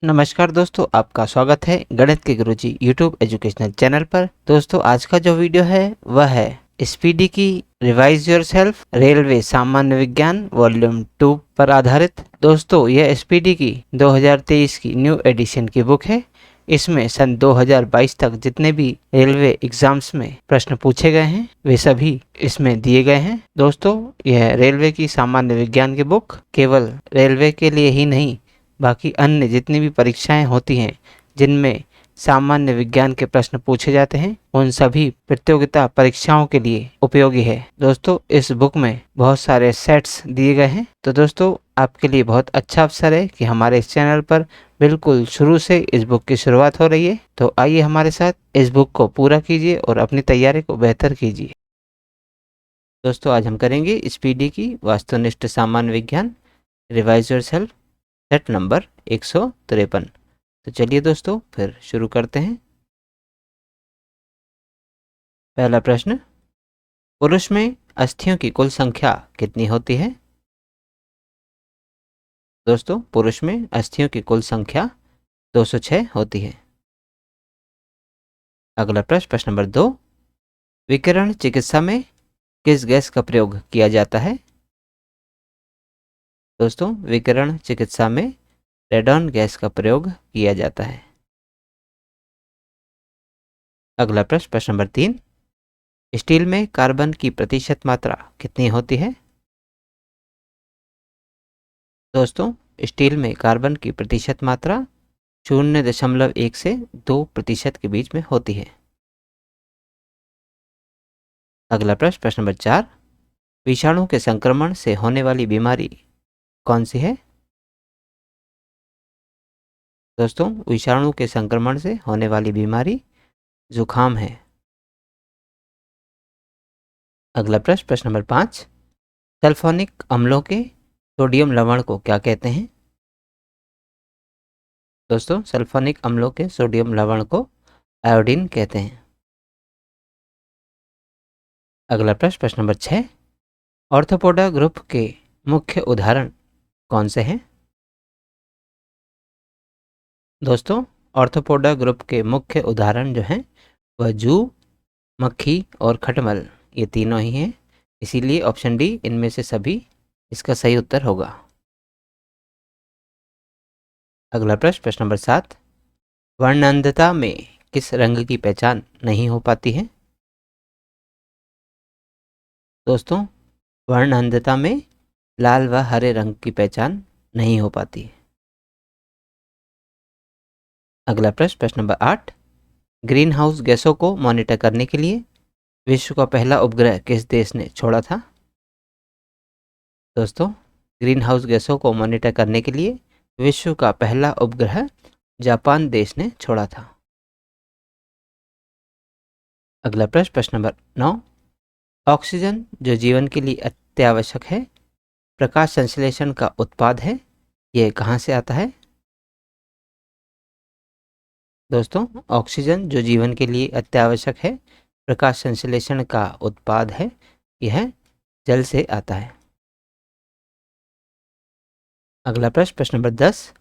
नमस्कार दोस्तों, आपका स्वागत है गणित के गुरुजी यूट्यूब एजुकेशनल चैनल पर। दोस्तों, आज का जो वीडियो है वह है स्पीडी की रिवाइज योरसेल्फ रेलवे सामान्य विज्ञान वॉल्यूम 2 पर आधारित। दोस्तों, यह स्पीडी की 2023 की न्यू एडिशन की बुक है। इसमें सन 2022 तक जितने भी रेलवे एग्जाम्स में प्रश्न पूछे गए हैं वे सभी इसमें दिए गए हैं। दोस्तों, यह रेलवे की सामान्य विज्ञान की बुक केवल रेलवे के लिए ही नहीं, बाकी अन्य जितनी भी परीक्षाएं होती हैं जिनमें सामान्य विज्ञान के प्रश्न पूछे जाते हैं उन सभी प्रतियोगिता परीक्षाओं के लिए उपयोगी है। दोस्तों, इस बुक में बहुत सारे सेट्स दिए गए हैं, तो दोस्तों आपके लिए बहुत अच्छा अवसर है कि हमारे इस चैनल पर बिल्कुल शुरू से इस बुक की शुरुआत हो रही है। तो आइए हमारे साथ इस बुक को पूरा कीजिए और अपनी तैयारी को बेहतर कीजिए। दोस्तों, आज हम करेंगे स्पीडी की वस्तुनिष्ठ सामान्य विज्ञान रिवाइज योरसेल्फ सेट नंबर 153। तो चलिए दोस्तों फिर शुरू करते हैं। पहला प्रश्न, पुरुष में अस्थियों की कुल संख्या कितनी होती है? दोस्तों, पुरुष में अस्थियों की कुल संख्या 206 होती है। अगला प्रश्न, प्रश्न नंबर 2, विकिरण चिकित्सा में किस गैस का प्रयोग किया जाता है? दोस्तों, विकिरण चिकित्सा में रेडॉन गैस का प्रयोग किया जाता है। अगला प्रश्न, प्रश्न नंबर 3, स्टील में कार्बन की प्रतिशत मात्रा कितनी होती है? दोस्तों, स्टील में कार्बन की प्रतिशत मात्रा 0.1 से 2% के बीच में होती है। अगला प्रश्न, प्रश्न नंबर 4, विषाणु के संक्रमण से होने वाली बीमारी कौन सी है? दोस्तों, विषाणु के संक्रमण से होने वाली बीमारी जुखाम है। अगला प्रश्न, प्रश्न नंबर 5, सल्फोनिक अम्लों के सोडियम लवण को क्या कहते हैं? दोस्तों, सल्फोनिक अम्लों के सोडियम लवण को आयोडीन कहते हैं। अगला प्रश्न, प्रश्न नंबर 6, ऑर्थोपोडा ग्रुप के मुख्य उदाहरण कौन से हैं? दोस्तों, ऑर्थोपोडा ग्रुप के मुख्य उदाहरण जो हैं वह जू, मक्खी और खटमल, ये तीनों ही हैं। इसीलिए ऑप्शन डी इनमें से सभी इसका सही उत्तर होगा। अगला प्रश्न, प्रश्न नंबर 7, वर्णंधता में किस रंग की पहचान नहीं हो पाती है? दोस्तों, वर्णंधता में लाल व हरे रंग की पहचान नहीं हो पाती है। अगला प्रश्न, प्रश्न नंबर 8, ग्रीन हाउस गैसों को मॉनिटर करने के लिए विश्व का पहला उपग्रह किस देश ने छोड़ा था? दोस्तों, ग्रीन हाउस गैसों को मॉनिटर करने के लिए विश्व का पहला उपग्रह जापान देश ने छोड़ा था। अगला प्रश्न, प्रश्न नंबर 9, ऑक्सीजन जो जीवन के लिए अत्यावश्यक है, प्रकाश संश्लेषण का उत्पाद है, यह कहाँ से आता है? दोस्तों, ऑक्सीजन जो जीवन के लिए अत्यावश्यक है, प्रकाश संश्लेषण का उत्पाद है, यह जल से आता है। अगला प्रश्न, प्रश्न नंबर 10,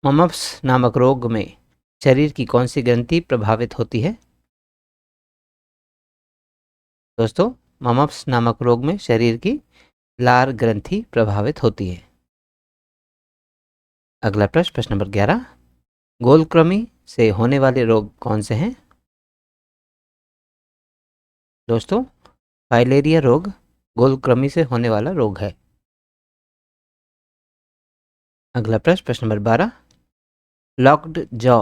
ममप्स नामक रोग में शरीर की कौन सी ग्रंथि प्रभावित होती है? दोस्तों, ममप्स नामक रोग में शरीर की लार ग्रंथि प्रभावित होती है। अगला प्रश्न, प्रश्न नंबर 11, गोलकृमि से होने वाले रोग कौन से हैं? दोस्तों, फाइलेरिया रोग गोलकृमि से होने वाला रोग है। अगला प्रश्न, प्रश्न नंबर 12, लॉक्ड जॉ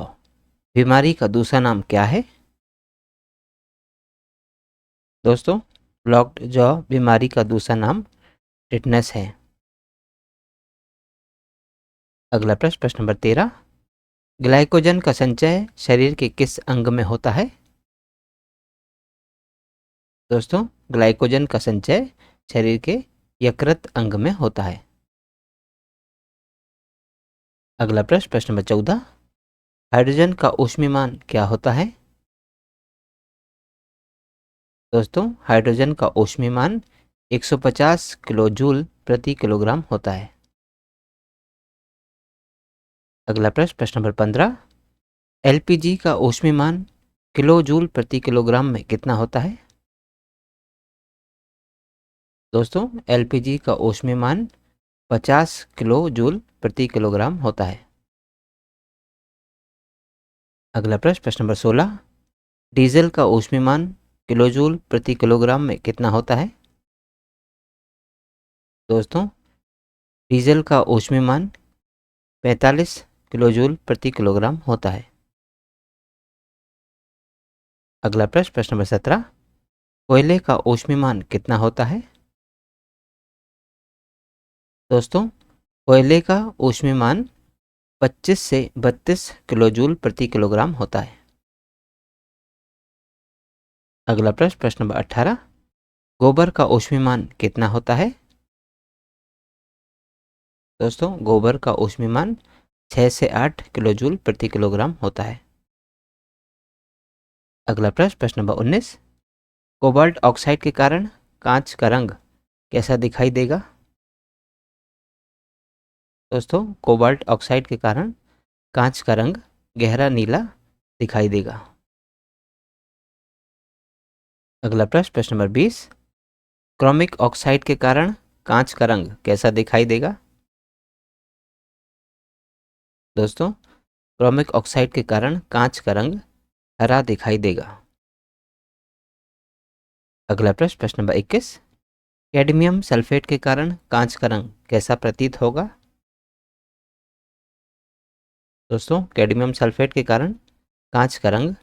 बीमारी का दूसरा नाम क्या है? दोस्तों, लॉक्ड जॉ बीमारी का दूसरा नाम टिटनेस है। अगला प्रश्न, प्रश्न नंबर 13, ग्लाइकोजन का संचय शरीर के किस अंग में होता है? दोस्तों, ग्लाइकोजन का संचय शरीर के यकृत अंग में होता है। अगला प्रश्न, प्रश्न नंबर 14, हाइड्रोजन का ऊष्मीमान क्या होता है? दोस्तों, हाइड्रोजन का ऊष्मीमान 150 किलो जूल प्रति किलोग्राम होता है। अगला प्रश्न, प्रश्न नंबर 15, एलपीजी का ऊष्मीमान किलो जूल प्रति किलोग्राम में कितना होता है? दोस्तों, एलपीजी का ऊष्मीमान 50 किलो जूल प्रति किलोग्राम होता है। अगला प्रश्न, प्रश्न नंबर 16, डीजल का ऊष्मीमान किलो जूल प्रति किलोग्राम में कितना होता है? दोस्तों, डीजल का ऊष्मीमान 45 किलो जूल प्रति किलोग्राम होता है। अगला प्रश्न, प्रश्न नंबर 17, कोयले का ऊष्मीमान कितना होता है? दोस्तों, कोयले का ऊष्मीमान 25 से 32 किलो जूल प्रति किलोग्राम होता है। अगला प्रश्न, प्रश्न नंबर 18, गोबर का ऊष्मीमान कितना होता है? दोस्तों, गोबर का ऊष्मीमान 6 से 8 किलो जूल प्रति किलोग्राम होता है। अगला प्रश्न, प्रश्न नंबर 19, कोबाल्ट ऑक्साइड के कारण कांच का रंग कैसा दिखाई देगा? दोस्तों, कोबाल्ट ऑक्साइड के कारण कांच का रंग गहरा नीला दिखाई देगा। अगला प्रश्न, प्रश्न नंबर 20, क्रोमिक ऑक्साइड के कारण कांच का रंग कैसा दिखाई देगा? दोस्तों, क्रोमिक ऑक्साइड के कारण कांच का रंग हरा दिखाई देगा। अगला प्रश्न, प्रश्न नंबर 21, कैडमियम सल्फेट के कारण कांच का रंग कैसा प्रतीत होगा? दोस्तों, कैडमियम सल्फेट के कारण कांच का रंग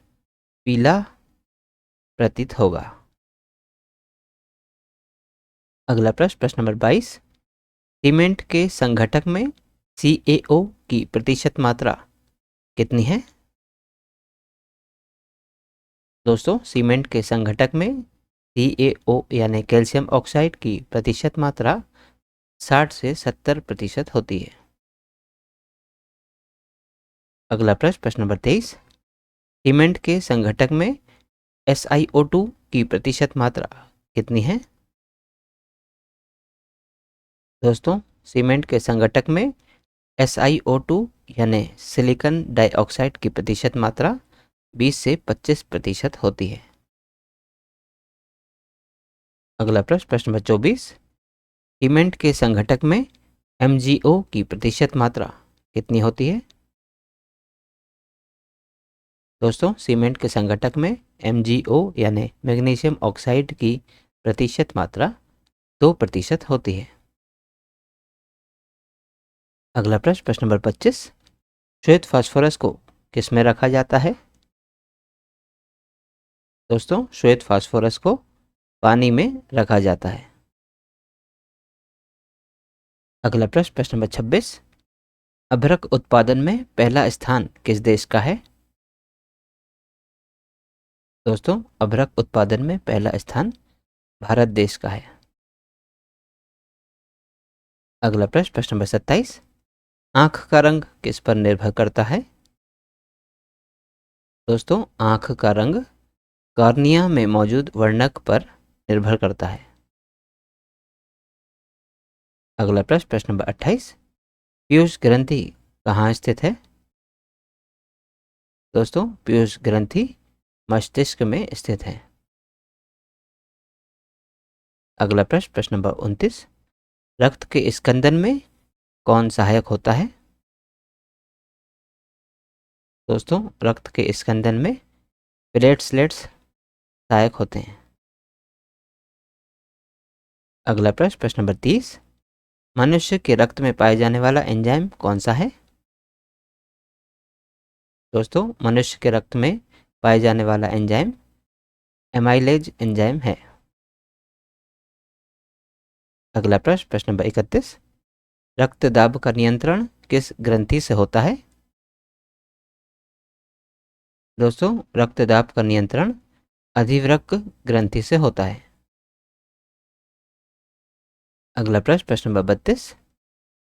पीला प्रतीत होगा। अगला प्रश्न, प्रश्न नंबर 22, सीमेंट के संघटक में CaO की प्रतिशत मात्रा कितनी है? दोस्तों, सीमेंट के संघटक में CaO यानी कैल्शियम ऑक्साइड की प्रतिशत मात्रा 60 से 70% होती है। अगला प्रश्न, प्रश्न नंबर 23, सीमेंट के संघटक में SiO2 की प्रतिशत मात्रा कितनी है? दोस्तों, सीमेंट के संघटक में SiO2 यानी सिलिकॉन डाइऑक्साइड की प्रतिशत मात्रा 20 से 25% होती है। अगला प्रश्न, प्रश्न नंबर 24, सीमेंट के संघटक में MgO की प्रतिशत मात्रा कितनी होती है? दोस्तों, सीमेंट के संघटक में MgO यानी मैग्नीशियम ऑक्साइड की प्रतिशत मात्रा 2% होती है। अगला प्रश्न, प्रश्न नंबर 25, श्वेत फास्फोरस को किस में रखा जाता है? दोस्तों, श्वेत फास्फोरस को पानी में रखा जाता है। अगला प्रश्न, प्रश्न नंबर 26, अभ्रक उत्पादन में पहला स्थान किस देश का है? दोस्तों, अभ्रक उत्पादन में पहला स्थान भारत देश का है। अगला प्रश्न, प्रश्न नंबर 27, आंख का रंग किस पर निर्भर करता है? दोस्तों, आंख का रंग कॉर्निया में मौजूद वर्णक पर निर्भर करता है। अगला प्रश्न, प्रश्न नंबर 28, पीयूष ग्रंथि कहाँ स्थित है? दोस्तों, पीयूष ग्रंथि मस्तिष्क में स्थित है। अगला प्रश्न, प्रश्न नंबर 29, रक्त के स्कंदन में कौन सहायक होता है? दोस्तों, रक्त के स्कंदन में प्लेटलेट्स सहायक होते हैं। अगला प्रश्न, प्रश्न नंबर 30, मनुष्य के रक्त में पाए जाने वाला एंजाइम कौन सा है? दोस्तों, मनुष्य के रक्त में पाए जाने वाला एंजाइम एमाइलेज एंजाइम है। अगला प्रश्न, प्रश्न नंबर 31, रक्त दाब का नियंत्रण किस ग्रंथि से होता है? दोस्तों, रक्त दाब का नियंत्रण अधिवृक्क ग्रंथि से होता है। अगला प्रश्न, प्रश्न नंबर 32,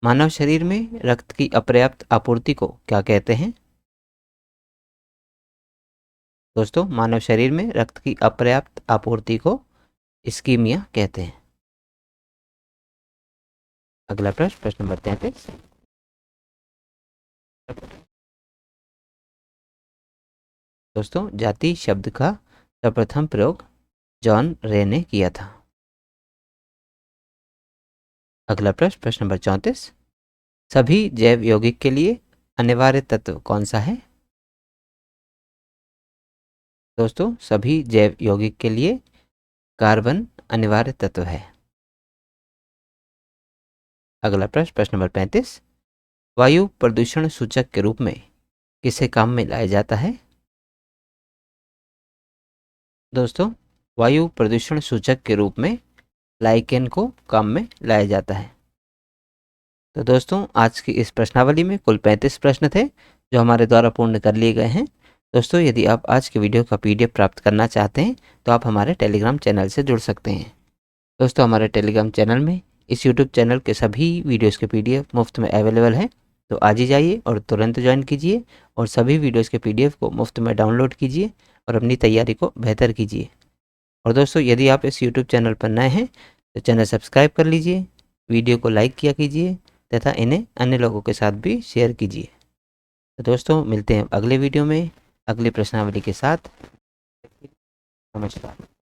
मानव शरीर में रक्त की अपर्याप्त आपूर्ति को क्या कहते हैं? दोस्तों, मानव शरीर में रक्त की अपर्याप्त आपूर्ति को इस्कीमिया कहते हैं। अगला प्रश्न, प्रश्न नंबर 33, दोस्तों, जाति शब्द का सर्वप्रथम प्रयोग जॉन रे ने किया था। अगला प्रश्न, प्रश्न नंबर 34, सभी जैव यौगिक के लिए अनिवार्य तत्व कौन सा है? दोस्तों, सभी जैव यौगिक के लिए कार्बन अनिवार्य तत्व है। अगला प्रश्न, प्रश्न नंबर 35, वायु प्रदूषण सूचक के रूप में किसे काम में लाया जाता है? दोस्तों, वायु प्रदूषण सूचक के रूप में लाइकेन को काम में लाया जाता है। तो दोस्तों, आज की इस प्रश्नावली में कुल 35 प्रश्न थे जो हमारे द्वारा पूर्ण कर लिए गए हैं। दोस्तों, यदि आप आज के वीडियो का PDF प्राप्त करना चाहते हैं तो आप हमारे टेलीग्राम चैनल से जुड़ सकते हैं। दोस्तों, हमारे टेलीग्राम चैनल में इस यूट्यूब चैनल के सभी वीडियोस के PDF मुफ्त में अवेलेबल है, तो आज ही जाइए और तुरंत ज्वाइन कीजिए और सभी वीडियोस के PDF को मुफ्त में डाउनलोड कीजिए और अपनी तैयारी को बेहतर कीजिए। और दोस्तों, यदि आप इस यूट्यूब चैनल पर नए हैं तो चैनल सब्सक्राइब कर लीजिए, वीडियो को लाइक किया कीजिए तथा इन्हें अन्य लोगों के साथ भी शेयर कीजिए। तो दोस्तों, मिलते हैं अगले वीडियो में अगली प्रश्नावली के साथ। नमस्कार।